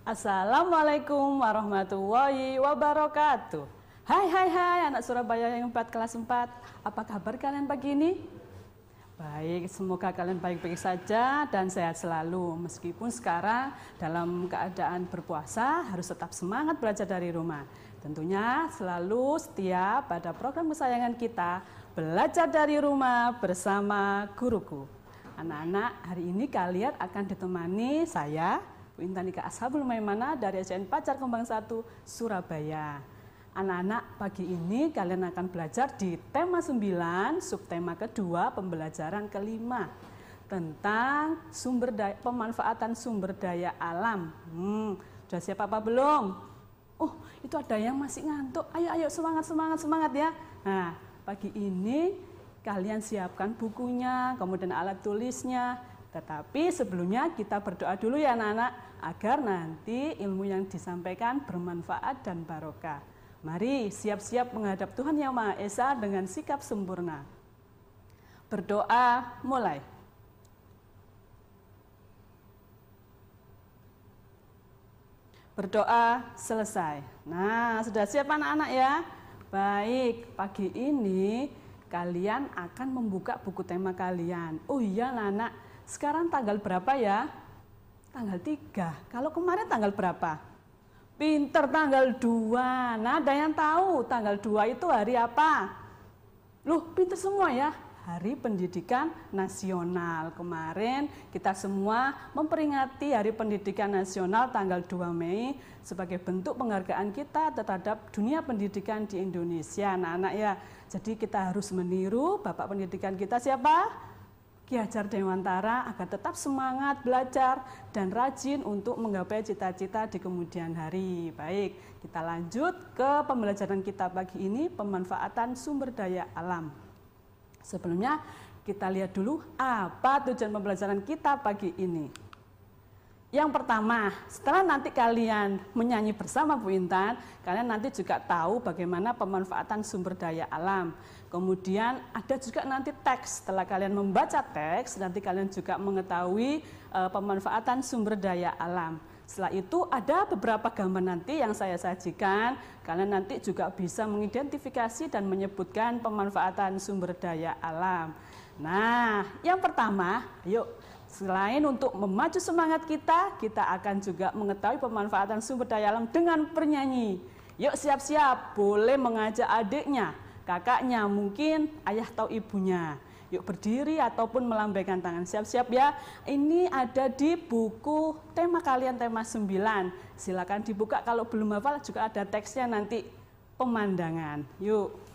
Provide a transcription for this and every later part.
Assalamualaikum warahmatullahi wabarakatuh. Hai anak Surabaya yang 4 kelas 4. Apa kabar kalian pagi ini? Baik, semoga kalian baik-baik saja dan sehat selalu. Meskipun sekarang dalam keadaan berpuasa harus tetap semangat belajar dari rumah. Tentunya selalu setia pada program kesayangan kita, belajar dari rumah bersama guruku. Anak-anak, hari ini kalian akan ditemani saya, Bu Intan Ika Ashabul Maimanah dari SDN Pacar Kembang 1 Surabaya. Anak-anak, pagi ini kalian akan belajar di tema 9, subtema kedua, pembelajaran kelima tentang pemanfaatan sumber daya alam. Sudah siap apa belum? Oh, itu ada yang masih ngantuk. Ayo semangat ya. Nah, pagi ini kalian siapkan bukunya, kemudian alat tulisnya. Tetapi sebelumnya kita berdoa dulu ya anak-anak, agar nanti ilmu yang disampaikan bermanfaat dan barokah. Mari siap-siap menghadap Tuhan Yang Maha Esa dengan sikap sempurna. Berdoa mulai. Berdoa selesai. Nah, sudah siap anak-anak ya? Baik, pagi ini kalian akan membuka buku tema kalian. Oh iya anak-anak, sekarang tanggal berapa ya? Tanggal 3. Kalau kemarin tanggal berapa? Pinter, tanggal 2. Nah, ada yang tahu tanggal 2 itu hari apa? Loh, pinter semua ya. Hari Pendidikan Nasional. Kemarin kita semua memperingati Hari Pendidikan Nasional tanggal 2 Mei sebagai bentuk penghargaan kita terhadap dunia pendidikan di Indonesia, anak-anak ya. Jadi kita harus meniru Bapak Pendidikan kita siapa? Ki Hajar Dewantara, agar tetap semangat belajar dan rajin untuk menggapai cita-cita di kemudian hari. Baik, kita lanjut ke pembelajaran kita pagi ini, pemanfaatan sumber daya alam. Sebelumnya kita lihat dulu apa tujuan pembelajaran kita pagi ini. Yang pertama, setelah nanti kalian menyanyi bersama Bu Intan, kalian nanti juga tahu bagaimana pemanfaatan sumber daya alam. Kemudian ada juga nanti teks, setelah kalian membaca teks, nanti kalian juga mengetahui pemanfaatan sumber daya alam. Setelah itu ada beberapa gambar nanti yang saya sajikan, kalian nanti juga bisa mengidentifikasi dan menyebutkan pemanfaatan sumber daya alam. Nah, yang pertama, yuk. Selain untuk memacu semangat kita akan juga mengetahui pemanfaatan sumber daya alam dengan bernyanyi. Yuk siap-siap, boleh mengajak adiknya, kakaknya, mungkin ayah atau ibunya. Yuk berdiri ataupun melambaikan tangan, siap-siap ya. Ini ada di buku tema kalian, tema 9. Silakan dibuka, kalau belum hafal juga ada teksnya nanti, pemandangan. Yuk.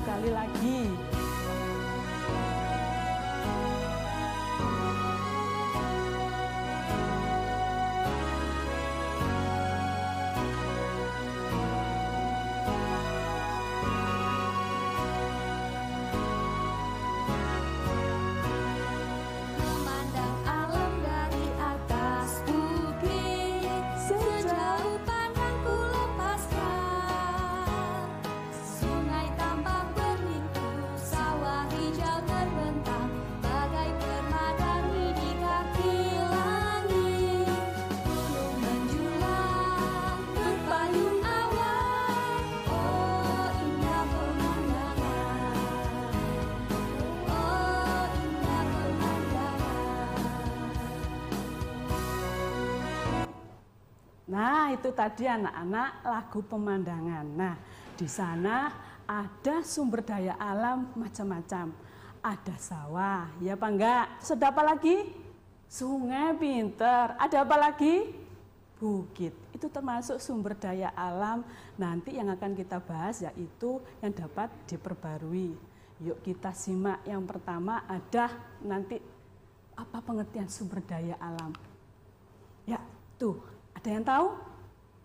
Sekali lagi. Nah, itu tadi anak-anak lagu pemandangan. Nah, di sana ada sumber daya alam macam-macam. Ada sawah, ya apa enggak? Terus ada apa lagi? Sungai, pinter. Ada apa lagi? Bukit. Itu termasuk sumber daya alam nanti yang akan kita bahas, yaitu yang dapat diperbarui. Yuk kita simak. Yang pertama ada nanti apa pengertian sumber daya alam. Ya, tuh, ada yang tahu?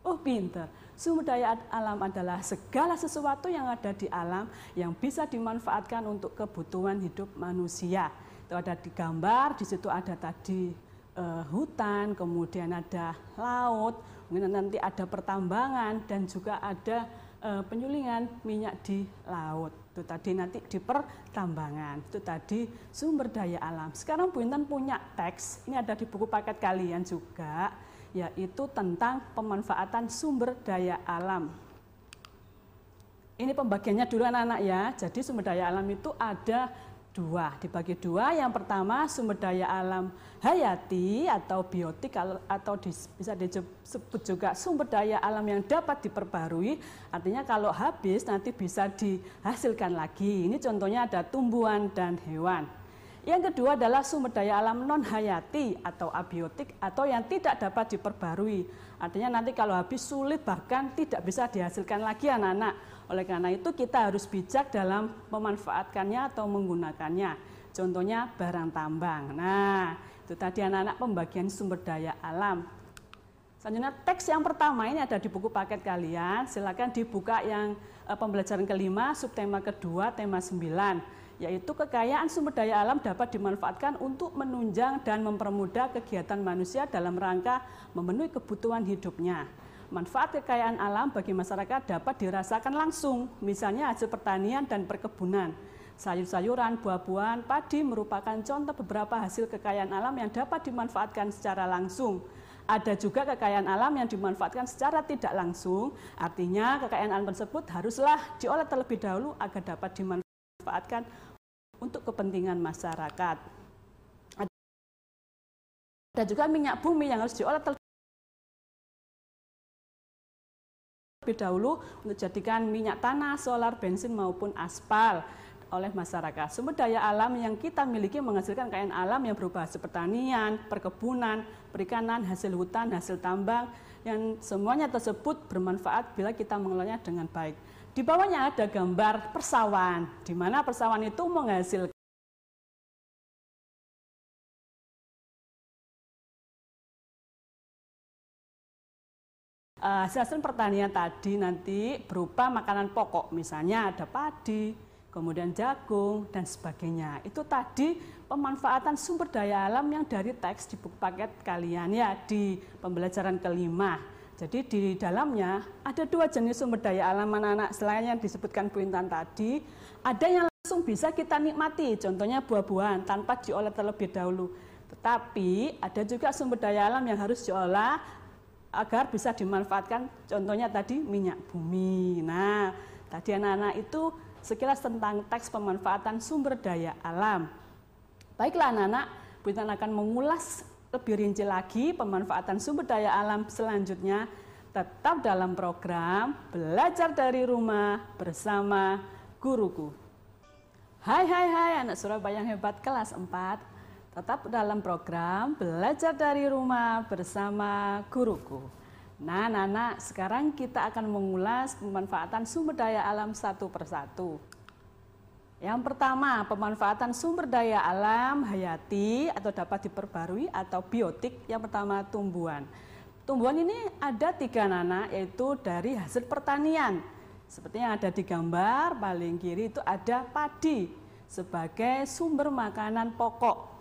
Oh, pinter. Sumber daya alam adalah segala sesuatu yang ada di alam yang bisa dimanfaatkan untuk kebutuhan hidup manusia. Itu ada di gambar, di situ ada tadi hutan, kemudian ada laut, kemudian nanti ada pertambangan dan juga ada penyulingan minyak di laut. Itu tadi nanti di pertambangan. Itu tadi sumber daya alam. Sekarang Bu Intan punya teks, ini ada di buku paket kalian juga, yaitu tentang pemanfaatan sumber daya alam. Ini pembagiannya dulu anak-anak ya. Jadi sumber daya alam itu ada dua, dibagi dua. Yang pertama sumber daya alam hayati atau biotik atau bisa disebut juga sumber daya alam yang dapat diperbarui. Artinya kalau habis nanti bisa dihasilkan lagi. Ini contohnya ada tumbuhan dan hewan. Yang kedua adalah sumber daya alam non hayati atau abiotik atau yang tidak dapat diperbarui. Artinya nanti kalau habis sulit bahkan tidak bisa dihasilkan lagi anak-anak. Oleh karena itu kita harus bijak dalam memanfaatkannya atau menggunakannya. Contohnya barang tambang. Nah, itu tadi anak-anak pembagian sumber daya alam. Selanjutnya teks yang pertama ini ada di buku paket kalian. Silakan dibuka yang pembelajaran kelima, subtema kedua, tema 9. Yaitu kekayaan sumber daya alam dapat dimanfaatkan untuk menunjang dan mempermudah kegiatan manusia dalam rangka memenuhi kebutuhan hidupnya. Manfaat kekayaan alam bagi masyarakat dapat dirasakan langsung, misalnya hasil pertanian dan perkebunan. Sayur-sayuran, buah-buahan, padi merupakan contoh beberapa hasil kekayaan alam yang dapat dimanfaatkan secara langsung. Ada juga kekayaan alam yang dimanfaatkan secara tidak langsung, artinya kekayaan alam tersebut haruslah diolah terlebih dahulu agar dapat dimanfaatkan untuk kepentingan masyarakat. Ada juga minyak bumi yang harus diolah terlebih dahulu untuk jadikan minyak tanah, solar, bensin maupun aspal oleh masyarakat. Sumber daya alam yang kita miliki menghasilkan kekayaan alam yang berupa hasil pertanian, perkebunan, perikanan, hasil hutan, hasil tambang, yang semuanya tersebut bermanfaat bila kita mengelolanya dengan baik. Di bawahnya ada gambar persawahan, di mana persawahan itu menghasilkan hasil pertanian tadi nanti berupa makanan pokok, misalnya ada padi, kemudian jagung, dan sebagainya. Itu tadi pemanfaatan sumber daya alam yang dari teks di buku paket kalian ya, di pembelajaran kelima. Jadi di dalamnya ada dua jenis sumber daya alam anak-anak, selain yang disebutkan Bu Intan tadi, ada yang langsung bisa kita nikmati, contohnya buah-buahan tanpa diolah terlebih dahulu. Tetapi ada juga sumber daya alam yang harus diolah agar bisa dimanfaatkan, contohnya tadi minyak bumi. Nah, tadi anak-anak itu sekilas tentang teks pemanfaatan sumber daya alam. Baiklah anak-anak, Bu Intan akan mengulas lebih rinci lagi pemanfaatan sumber daya alam selanjutnya, tetap dalam program Belajar dari Rumah bersama Guruku. Hai anak Surabaya yang hebat kelas 4. Tetap dalam program Belajar dari Rumah bersama Guruku. Nah, anak-anak, sekarang kita akan mengulas pemanfaatan sumber daya alam satu persatu. Yang pertama, pemanfaatan sumber daya alam hayati atau dapat diperbarui atau biotik. Yang pertama, tumbuhan. Tumbuhan ini ada 3 anak, yaitu dari hasil pertanian. Seperti yang ada di gambar paling kiri itu ada padi sebagai sumber makanan pokok,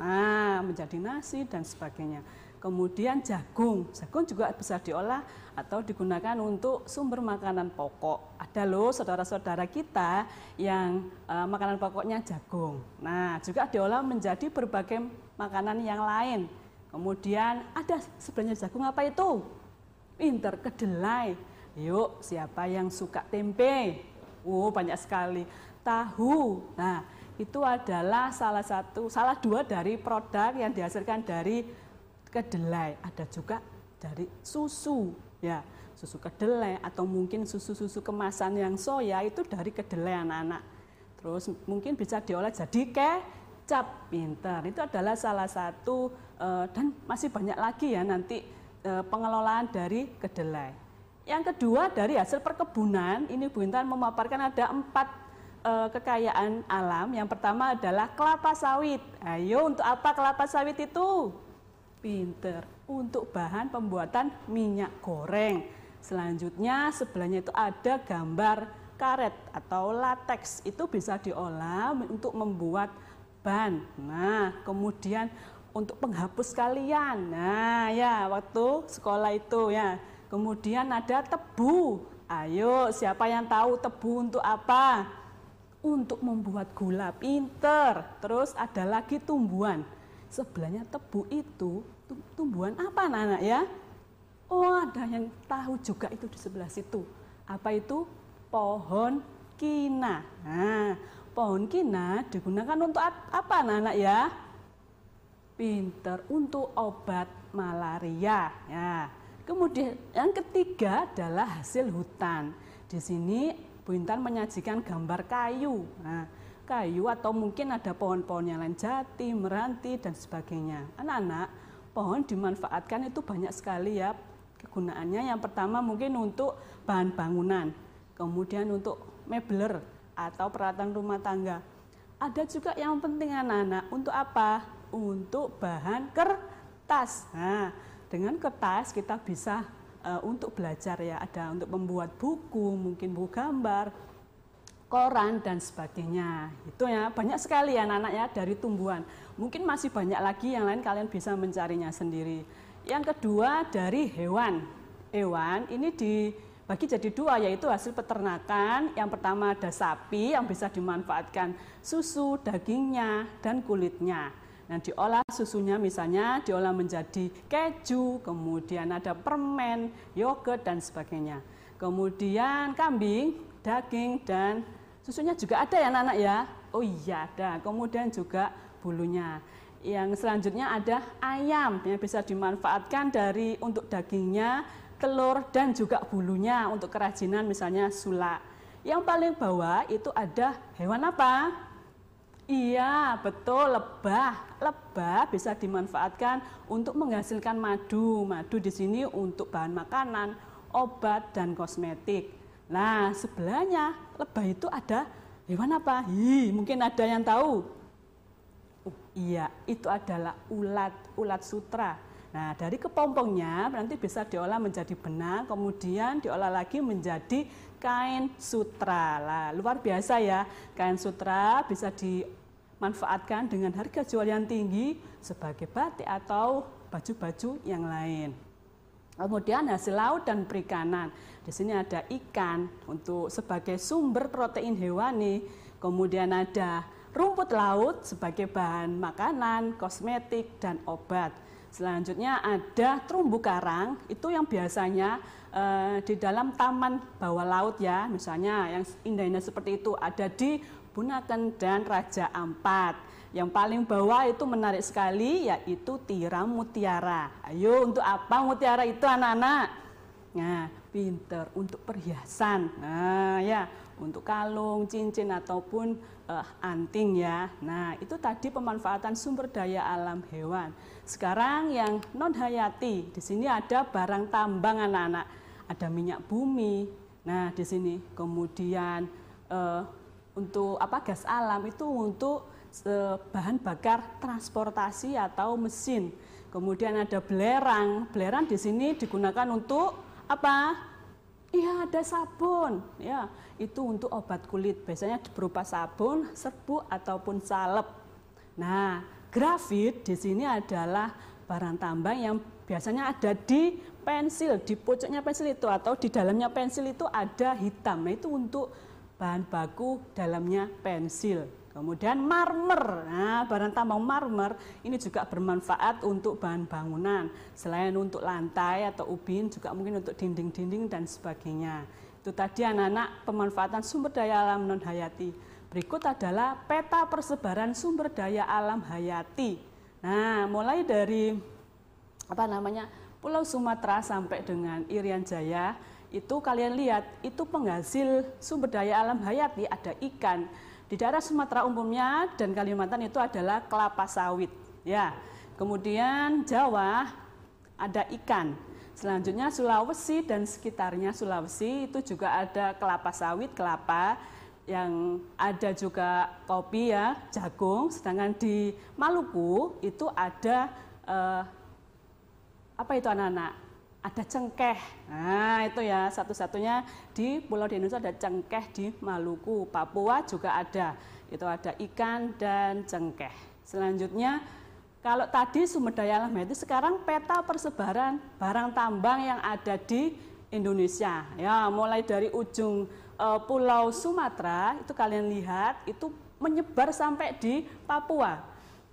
menjadi nasi dan sebagainya. Kemudian jagung juga bisa diolah atau digunakan untuk sumber makanan pokok. Ada loh saudara-saudara kita yang makanan pokoknya jagung. Nah, juga diolah menjadi berbagai makanan yang lain. Kemudian ada sebenarnya jagung apa itu? Pinter, kedelai. Yuk, siapa yang suka tempe? Banyak sekali. Tahu. Nah, itu adalah salah dua dari produk yang dihasilkan dari kedelai. Ada juga dari susu, ya, susu kedelai atau mungkin susu-susu kemasan yang soya itu dari kedelai anak-anak. Terus mungkin bisa diolah jadi kecap. Pinter. Itu adalah salah satu dan masih banyak lagi ya nanti pengelolaan dari kedelai. Yang kedua dari hasil perkebunan, ini Bu Intan memaparkan ada 4 kekayaan alam, yang pertama adalah kelapa sawit. Ayo, untuk apa kelapa sawit itu? Pinter, untuk bahan pembuatan minyak goreng. Selanjutnya sebelahnya itu ada gambar karet atau lateks, itu bisa diolah untuk membuat ban. Nah, kemudian untuk penghapus kalian. Nah, ya waktu sekolah itu ya. Kemudian ada tebu. Ayo, siapa yang tahu tebu untuk apa? Untuk membuat gula. Pinter. Terus ada lagi tumbuhan. Sebelahnya tebu itu tumbuhan apa anak-anak ya? Oh, ada yang tahu juga itu di sebelah situ. Apa itu? Pohon kina. Nah, pohon kina digunakan untuk apa anak-anak ya? Pinter, untuk obat malaria. Ya. Kemudian yang ketiga adalah hasil hutan. Di sini Bu Intan menyajikan gambar kayu. Nah, kayu atau mungkin ada pohon-pohon yang lain, jati, meranti, dan sebagainya. Anak-anak, pohon dimanfaatkan itu banyak sekali ya kegunaannya. Yang pertama mungkin untuk bahan bangunan, kemudian untuk mebler atau peralatan rumah tangga. Ada juga yang penting anak-anak, untuk apa? Untuk bahan kertas. Nah, dengan kertas kita bisa untuk belajar ya, ada untuk membuat buku, mungkin buku gambar, koran dan sebagainya. Itu ya, banyak sekali ya anak-anak ya dari tumbuhan. Mungkin masih banyak lagi yang lain, kalian bisa mencarinya sendiri. Yang kedua dari hewan. Hewan ini dibagi jadi dua, yaitu hasil peternakan. Yang pertama ada sapi yang bisa dimanfaatkan susu, dagingnya, dan kulitnya. Nah, diolah susunya misalnya diolah menjadi keju, kemudian ada permen, yogurt dan sebagainya. Kemudian kambing, daging dan susunya juga ada ya anak-anak ya. Oh iya ada. Kemudian juga bulunya. Yang selanjutnya ada ayam yang bisa dimanfaatkan dari untuk dagingnya, telur dan juga bulunya untuk kerajinan misalnya sulak. Yang paling bawah itu ada hewan apa? Iya, betul, lebah. Lebah bisa dimanfaatkan untuk menghasilkan madu. Madu di sini untuk bahan makanan, obat, dan kosmetik. Nah, sebelahnya lebah itu ada hewan apa? Mungkin ada yang tahu. Iya, itu adalah ulat sutra. Nah, dari kepompongnya nanti bisa diolah menjadi benang, kemudian diolah lagi menjadi kain sutra. Lah, luar biasa ya, kain sutra bisa dimanfaatkan dengan harga jual yang tinggi sebagai batik atau baju-baju yang lain. Kemudian hasil laut dan perikanan. Di sini ada ikan untuk sebagai sumber protein hewani. Kemudian ada rumput laut sebagai bahan makanan, kosmetik, dan obat. Selanjutnya ada terumbu karang, itu yang biasanya di dalam taman bawah laut ya. Misalnya yang indah-indah seperti itu ada di Bunaken dan Raja Ampat. Yang paling bawah itu menarik sekali, yaitu tiram mutiara. Ayo, untuk apa mutiara itu anak-anak? Nah, pinter, untuk perhiasan. Nah ya, untuk kalung, cincin ataupun anting ya. Nah, itu tadi pemanfaatan sumber daya alam hewan. Sekarang yang non hayati, di sini ada barang tambang anak-anak. Ada minyak bumi. Nah, di sini kemudian untuk apa? Gas alam itu untuk bahan bakar transportasi atau mesin. Kemudian ada belerang. Belerang di sini digunakan untuk apa? Iya, ada sabun. Ya, itu untuk obat kulit. Biasanya berupa sabun, serbuk ataupun salep. Nah, grafit di sini adalah barang tambang yang biasanya ada di pensil, di pojoknya pensil itu atau di dalamnya pensil itu ada hitam. Nah, itu untuk bahan baku dalamnya pensil. Kemudian marmer, nah barang tambang marmer ini juga bermanfaat untuk bahan bangunan. Selain untuk lantai atau ubin, juga mungkin untuk dinding-dinding dan sebagainya. Itu tadi anak-anak pemanfaatan sumber daya alam non hayati. Berikut adalah peta persebaran sumber daya alam hayati. Nah, mulai dari Pulau Sumatera sampai dengan Irian Jaya, itu kalian lihat, itu penghasil sumber daya alam hayati, ada ikan. Di daerah Sumatera umumnya dan Kalimantan itu adalah kelapa sawit. Ya. Kemudian Jawa ada ikan. Selanjutnya Sulawesi dan sekitarnya Sulawesi itu juga ada kelapa sawit, kelapa. yang ada juga kopi ya, jagung. Sedangkan di Maluku itu ada apa itu anak-anak? Ada cengkeh. Nah itu ya satu-satunya di pulau di Indonesia ada cengkeh di Maluku. Papua juga ada. Itu ada ikan dan cengkeh. Selanjutnya kalau tadi sumber daya alam itu sekarang peta persebaran barang tambang yang ada di Indonesia. Ya mulai dari ujung Pulau Sumatera itu kalian lihat itu menyebar sampai di Papua.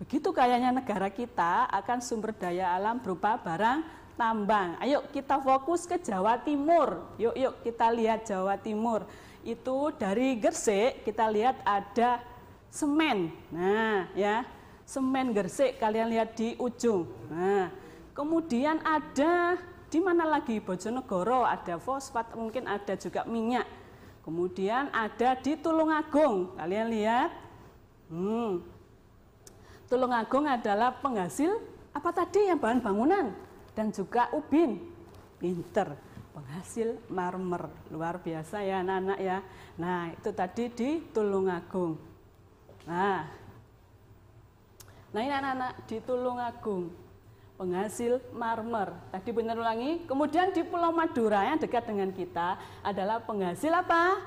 Begitu kayanya negara kita akan sumber daya alam berupa barang tambang. Ayo kita fokus ke Jawa Timur. Yuk kita lihat Jawa Timur. Itu dari Gresik kita lihat ada semen. Nah ya semen Gresik kalian lihat di ujung. Nah kemudian ada di mana lagi? Bojonegoro ada fosfat, mungkin ada juga minyak. Kemudian ada di Tulungagung, kalian lihat. Tulungagung adalah penghasil apa tadi yang bahan bangunan dan juga ubin. Pinter, penghasil marmer, luar biasa ya anak-anak ya. Nah itu tadi di Tulungagung. Nah ini anak-anak di Tulungagung, penghasil marmer. Tadi benar ulangi. Kemudian di Pulau Madura yang dekat dengan kita adalah penghasil apa?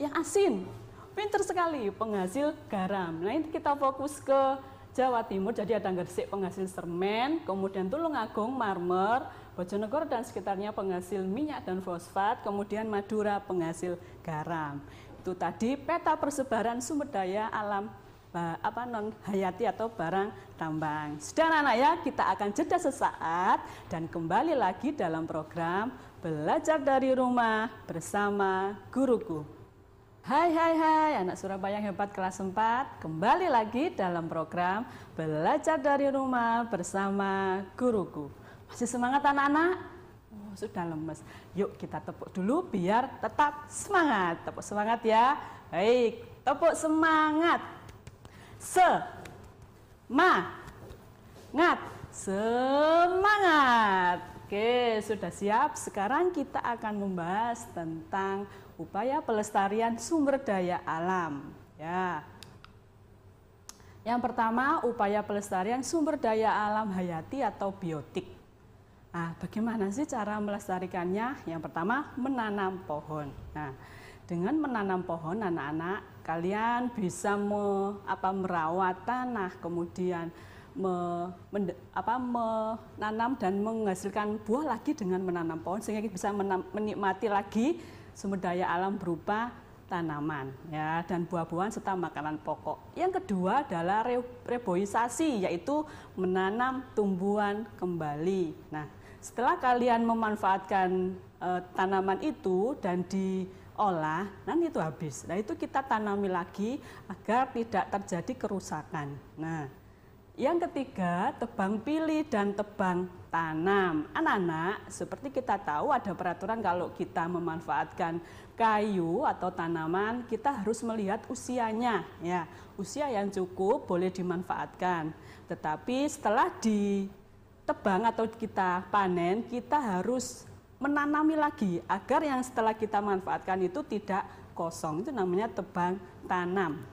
Yang asin. Pinter sekali, penghasil garam. Nah ini kita fokus ke Jawa Timur. Jadi ada Gresik penghasil semen, kemudian Tulungagung marmer, Bojonegoro dan sekitarnya penghasil minyak dan fosfat, kemudian Madura penghasil garam. Itu tadi peta persebaran sumber daya alam non hayati atau barang tambang. Sudah anak-anak ya, kita akan jeda sesaat dan kembali lagi dalam program Belajar dari Rumah bersama Guruku. Hai anak Surabaya yang hebat kelas 4, kembali lagi dalam program Belajar dari Rumah bersama Guruku. Masih semangat anak-anak? Oh, sudah lemes. Yuk kita tepuk dulu biar tetap semangat. Tepuk semangat ya. Baik, tepuk semangat. Semangat. Oke, sudah siap. Sekarang kita akan membahas tentang upaya pelestarian sumber daya alam. Ya. Yang pertama, upaya pelestarian sumber daya alam hayati atau biotik. Nah, bagaimana sih cara melestarikannya? Yang pertama, menanam pohon. Nah, dengan menanam pohon, anak-anak, kalian bisa merawat tanah, kemudian menanam dan menghasilkan buah lagi dengan menanam pohon, sehingga kita bisa menikmati lagi sumber daya alam berupa tanaman ya, dan buah-buahan serta makanan pokok. Yang kedua adalah reboisasi, yaitu menanam tumbuhan kembali. Nah, setelah kalian memanfaatkan tanaman itu dan diolah, nanti itu habis. Nah itu kita tanami lagi agar tidak terjadi kerusakan. Nah yang ketiga, tebang pilih dan tebang tanam. Anak-anak, seperti kita tahu ada peraturan kalau kita memanfaatkan kayu atau tanaman, kita harus melihat usianya. Ya, usia yang cukup boleh dimanfaatkan. Tetapi setelah ditebang atau kita panen, kita harus menanami lagi agar yang setelah kita manfaatkan itu tidak kosong. Itu namanya tebang tanam.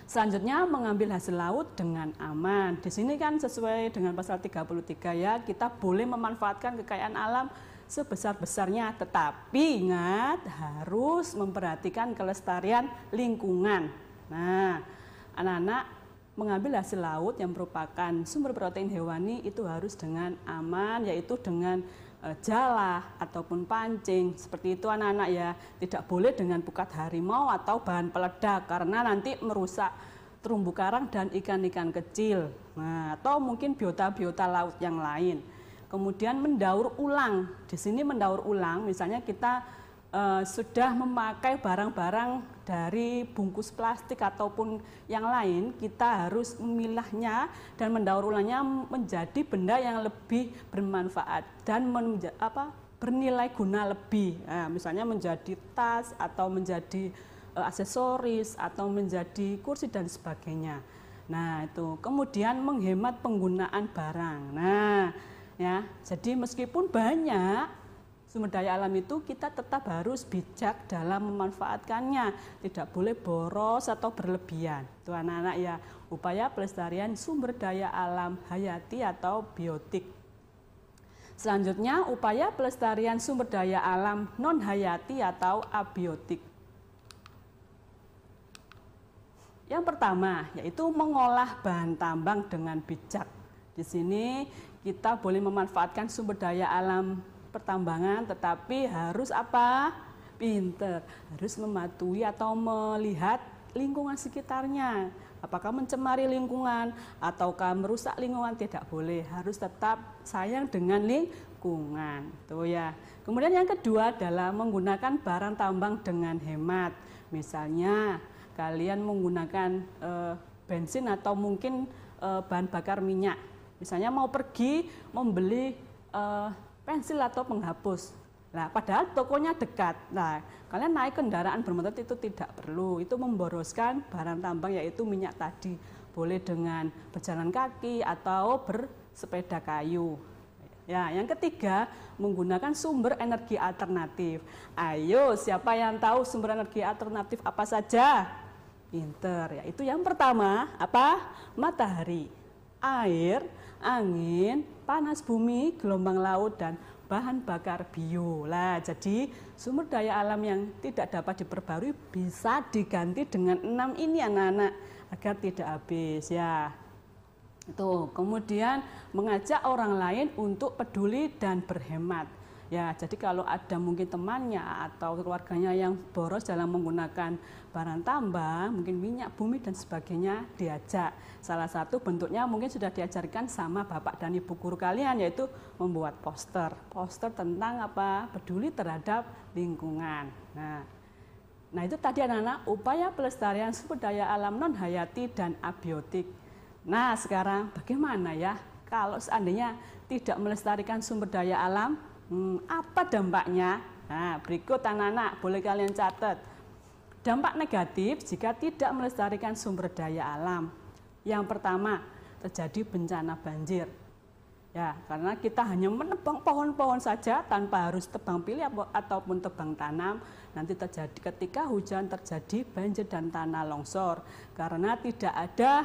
Selanjutnya mengambil hasil laut dengan aman. Di sini kan sesuai dengan pasal 33 ya, kita boleh memanfaatkan kekayaan alam sebesar-besarnya, tetapi ingat harus memperhatikan kelestarian lingkungan. Nah, anak-anak, mengambil hasil laut yang merupakan sumber protein hewani itu harus dengan aman, yaitu dengan jala ataupun pancing. Seperti itu anak-anak ya, tidak boleh dengan pukat harimau atau bahan peledak karena nanti merusak terumbu karang dan ikan-ikan kecil. Nah, atau mungkin biota-biota laut yang lain. Kemudian mendaur ulang. Di sini mendaur ulang, misalnya kita sudah memakai barang-barang dari bungkus plastik ataupun yang lain, kita harus memilahnya dan mendaur ulangnya menjadi benda yang lebih bermanfaat dan bernilai guna lebih. Nah, misalnya menjadi tas atau menjadi aksesoris atau menjadi kursi dan sebagainya. Nah, itu kemudian menghemat penggunaan barang. Nah, ya, jadi meskipun banyak Sumber daya alam itu kita tetap harus bijak dalam memanfaatkannya, tidak boleh boros atau berlebihan. Itu anak-anak ya, upaya pelestarian sumber daya alam hayati atau biotik. Selanjutnya, upaya pelestarian sumber daya alam non hayati atau abiotik. Yang pertama yaitu mengolah bahan tambang dengan bijak. Di sini kita boleh memanfaatkan sumber daya alam pertambangan, tetapi harus apa? Pinter, harus mematuhi atau melihat lingkungan sekitarnya. Apakah mencemari lingkungan ataukah merusak lingkungan? Tidak boleh, harus tetap sayang dengan lingkungan. Tuh ya. Kemudian yang kedua adalah menggunakan barang tambang dengan hemat. Misalnya kalian menggunakan bensin atau mungkin bahan bakar minyak. Misalnya mau pergi membeli pensil atau penghapus. Nah, padahal tokonya dekat. Nah, kalian naik kendaraan bermotor itu tidak perlu. Itu memboroskan barang tambang yaitu minyak tadi. Boleh dengan berjalan kaki atau bersepeda kayu. Ya, yang ketiga, menggunakan sumber energi alternatif. Ayo, siapa yang tahu sumber energi alternatif apa saja? Pinter. Yaitu yang pertama, apa? Matahari, air, angin, panas bumi, gelombang laut, dan bahan bakar bio. Lah, jadi sumber daya alam yang tidak dapat diperbarui bisa diganti dengan 6 ini anak-anak agar tidak habis ya. Itu kemudian mengajak orang lain untuk peduli dan berhemat. Ya, jadi kalau ada mungkin temannya atau keluarganya yang boros dalam menggunakan barang tambang, mungkin minyak, bumi dan sebagainya, diajak. Salah satu bentuknya mungkin sudah diajarkan sama bapak dan ibu guru kalian, yaitu membuat poster. Poster tentang apa? Peduli terhadap lingkungan. Nah itu tadi anak-anak upaya pelestarian sumber daya alam non hayati dan abiotik. Nah sekarang bagaimana ya kalau seandainya tidak melestarikan sumber daya alam? Apa dampaknya? Nah, berikut anak-anak boleh kalian catat. Dampak negatif jika tidak melestarikan sumber daya alam. Yang pertama, terjadi bencana banjir. Ya, karena kita hanya menebang pohon-pohon saja tanpa harus tebang pilih ataupun tebang tanam, nanti terjadi ketika hujan terjadi banjir dan tanah longsor karena tidak ada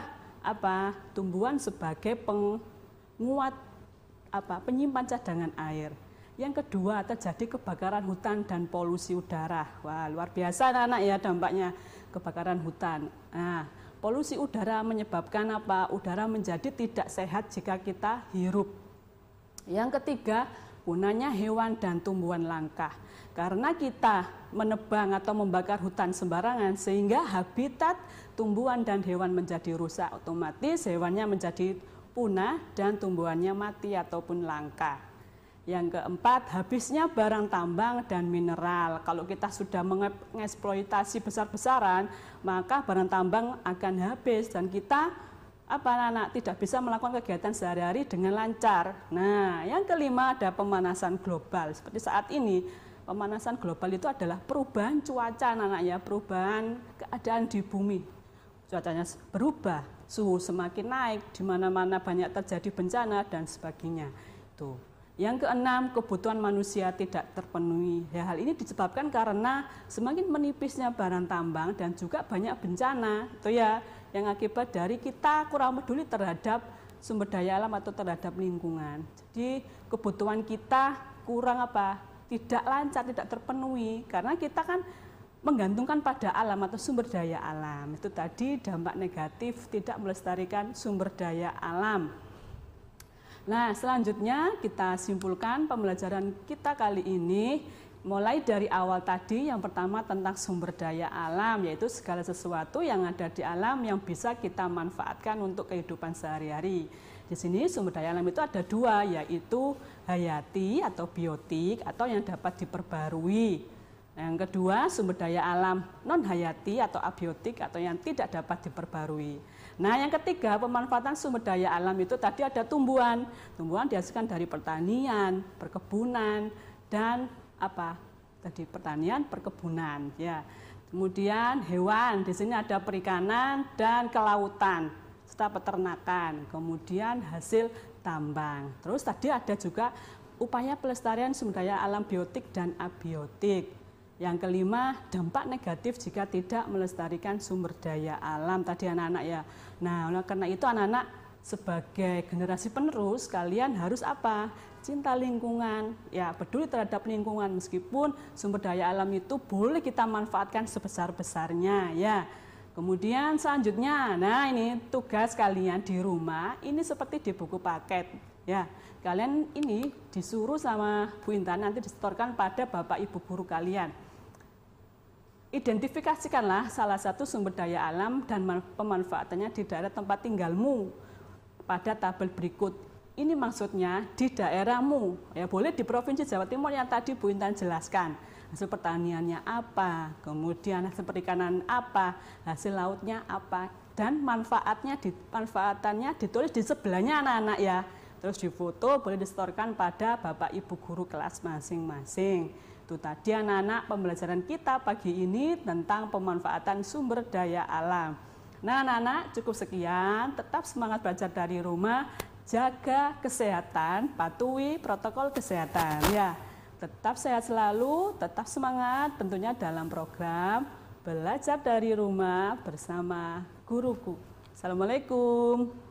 tumbuhan sebagai penguat penyimpan cadangan air. Yang kedua, terjadi kebakaran hutan dan polusi udara. Wah, luar biasa anak-anak ya dampaknya kebakaran hutan. Nah, polusi udara menyebabkan apa? Udara menjadi tidak sehat jika kita hirup. Yang ketiga, punahnya hewan dan tumbuhan langka. Karena kita menebang atau membakar hutan sembarangan sehingga habitat tumbuhan dan hewan menjadi rusak, otomatis hewannya menjadi punah dan tumbuhannya mati ataupun langka. Yang keempat, habisnya barang tambang dan mineral. Kalau kita sudah mengeksploitasi besar-besaran, maka barang tambang akan habis dan kita tidak bisa melakukan kegiatan sehari-hari dengan lancar. Nah, yang kelima ada pemanasan global. Seperti saat ini, pemanasan global itu adalah perubahan cuaca anak-anak ya, perubahan keadaan di bumi. Cuacanya berubah, suhu semakin naik, di mana-mana banyak terjadi bencana dan sebagainya. Tuh. Yang keenam, kebutuhan manusia tidak terpenuhi. Ya, hal ini disebabkan karena semakin menipisnya barang tambang dan juga banyak bencana, itu ya, yang akibat dari kita kurang peduli terhadap sumber daya alam atau terhadap lingkungan. Jadi kebutuhan kita kurang tidak lancar, tidak terpenuhi karena kita kan menggantungkan pada alam atau sumber daya alam. Itu tadi dampak negatif tidak melestarikan sumber daya alam. Nah, selanjutnya kita simpulkan pembelajaran kita kali ini mulai dari awal tadi. Yang pertama tentang sumber daya alam, yaitu segala sesuatu yang ada di alam yang bisa kita manfaatkan untuk kehidupan sehari-hari. Di sini sumber daya alam itu ada dua, yaitu hayati atau biotik atau yang dapat diperbarui. Yang kedua, sumber daya alam non hayati atau abiotik atau yang tidak dapat diperbarui. Nah, yang ketiga, pemanfaatan sumber daya alam itu tadi ada tumbuhan. Tumbuhan dihasilkan dari pertanian, perkebunan, dan pertanian, perkebunan. Ya. Kemudian hewan, di sini ada perikanan dan kelautan, serta peternakan. Kemudian hasil tambang. Terus tadi ada juga upaya pelestarian sumber daya alam biotik dan abiotik. Yang kelima, dampak negatif jika tidak melestarikan sumber daya alam tadi anak-anak ya. Nah, karena itu anak-anak sebagai generasi penerus kalian harus apa? Cinta lingkungan, ya peduli terhadap lingkungan meskipun sumber daya alam itu boleh kita manfaatkan sebesar-besarnya ya. Kemudian selanjutnya, nah ini tugas kalian di rumah, ini seperti di buku paket ya. Kalian ini disuruh sama Bu Intan nanti disetorkan pada Bapak Ibu guru kalian. Identifikasikanlah salah satu sumber daya alam dan pemanfaatannya di daerah tempat tinggalmu pada tabel berikut. Ini maksudnya di daerahmu, ya boleh di Provinsi Jawa Timur yang tadi Bu Intan jelaskan. Hasil pertaniannya apa, kemudian hasil perikanan apa, hasil lautnya apa, dan manfaatannya ditulis di sebelahnya anak-anak ya. Terus difoto, boleh disetorkan pada Bapak Ibu guru kelas masing-masing. Itu tadi anak-anak pembelajaran kita pagi ini tentang pemanfaatan sumber daya alam. Nah anak-anak cukup sekian, tetap semangat belajar dari rumah, jaga kesehatan, patuhi protokol kesehatan ya. Tetap sehat selalu, tetap semangat tentunya dalam program belajar dari rumah bersama guruku. Assalamualaikum.